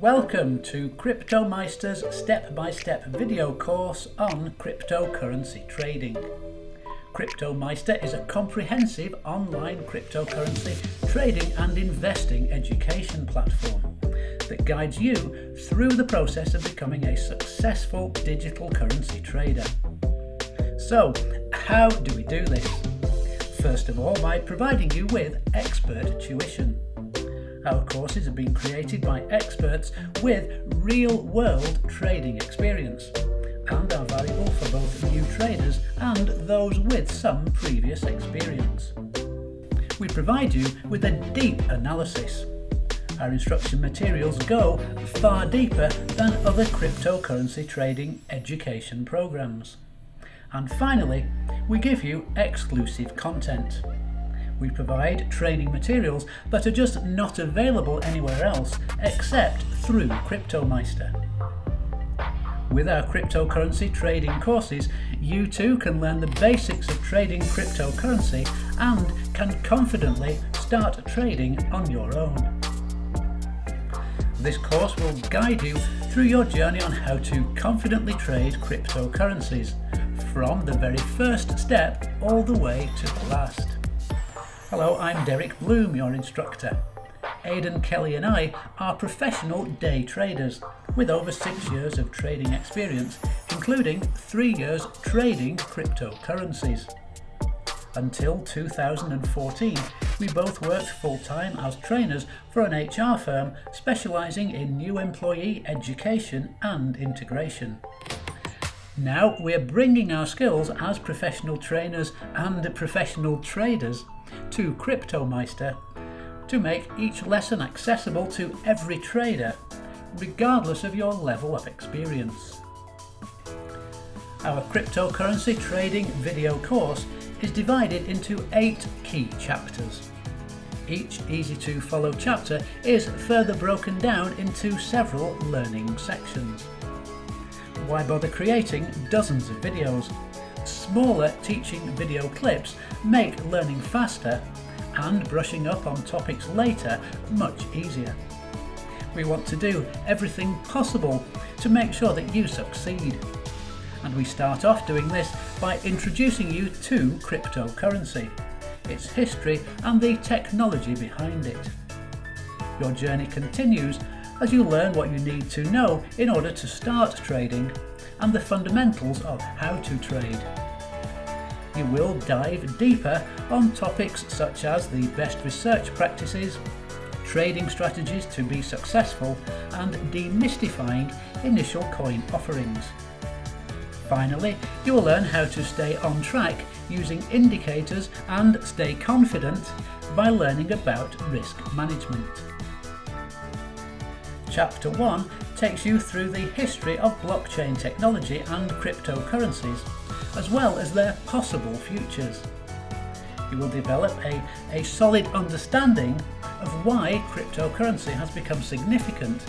Welcome to Cryptomeister's step-by-step video course on cryptocurrency trading. Cryptomeister is a comprehensive online cryptocurrency trading and investing education platform that guides you through the process of becoming a successful digital currency trader. So, how do we do this? First of all, by providing you with expert tuition. Our courses have been created by experts with real-world trading experience and are valuable for both new traders and those with some previous experience. We provide you with a deep analysis. Our instruction materials go far deeper than other cryptocurrency trading education programs. And finally, we give you exclusive content. We provide training materials that are just not available anywhere else except through Cryptomeister. With our cryptocurrency trading courses, you too can learn the basics of trading cryptocurrency and can confidently start trading on your own. This course will guide you through your journey on how to confidently trade cryptocurrencies, from the very first step all the way to the last. Hello, I'm Derek Bloom, your instructor. Aidan Kelly and I are professional day traders with over 6 years of trading experience, including 3 years trading cryptocurrencies. Until 2014, we both worked full-time as trainers for an HR firm specialising in new employee education and integration. Now we're bringing our skills as professional trainers and professional traders to Cryptomeister to make each lesson accessible to every trader, regardless of your level of experience. Our cryptocurrency trading video course is divided into 8 key chapters. Each easy-to-follow chapter is further broken down into several learning sections. Why bother creating dozens of videos? Smaller teaching video clips make learning faster and brushing up on topics later much easier. We want to do everything possible to make sure that you succeed. And we start off doing this by introducing you to cryptocurrency, its history and the technology behind it. Your journey continues as you learn what you need to know in order to start trading and the fundamentals of how to trade. You will dive deeper on topics such as the best research practices, trading strategies to be successful, and demystifying initial coin offerings. Finally, you will learn how to stay on track using indicators and stay confident by learning about risk management. Chapter 1 takes you through the history of blockchain technology and cryptocurrencies, as well as their possible futures. You will develop a solid understanding of why cryptocurrency has become significant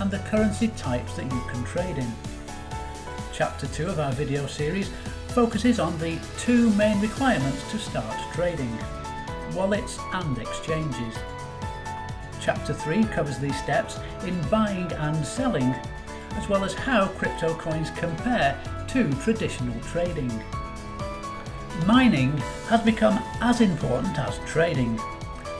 and the currency types that you can trade in. Chapter 2 of our video series focuses on the 2 main requirements to start trading: wallets and exchanges. Chapter 3 covers the steps in buying and selling, as well as how crypto coins compare to traditional trading. Mining has become as important as trading,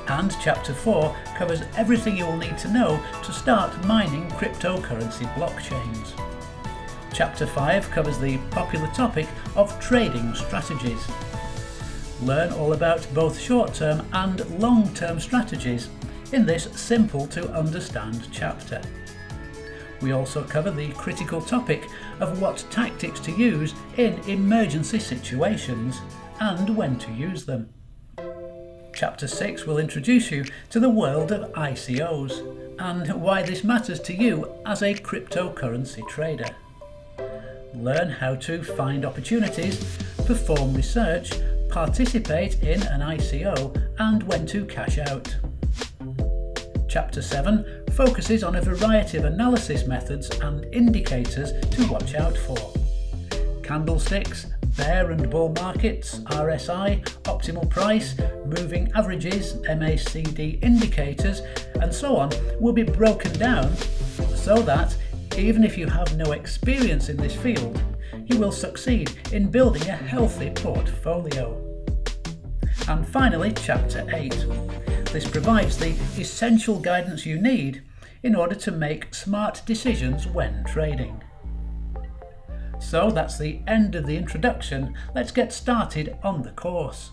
and Chapter 4 covers everything you will need to know to start mining cryptocurrency blockchains. Chapter 5 covers the popular topic of trading strategies. Learn all about both short-term and long-term strategies in this simple to understand chapter. We also cover the critical topic of what tactics to use in emergency situations and when to use them. Chapter 6 will introduce you to the world of ICOs and why this matters to you as a cryptocurrency trader. Learn how to find opportunities, perform research, participate in an ICO, and when to cash out. Chapter 7 focuses on a variety of analysis methods and indicators to watch out for. Candlesticks, bear and bull markets, RSI, optimal price, moving averages, MACD indicators, and so on will be broken down so that, even if you have no experience in this field, you will succeed in building a healthy portfolio. And finally, Chapter 8. This provides the essential guidance you need in order to make smart decisions when trading. So that's the end of the introduction. Let's get started on the course.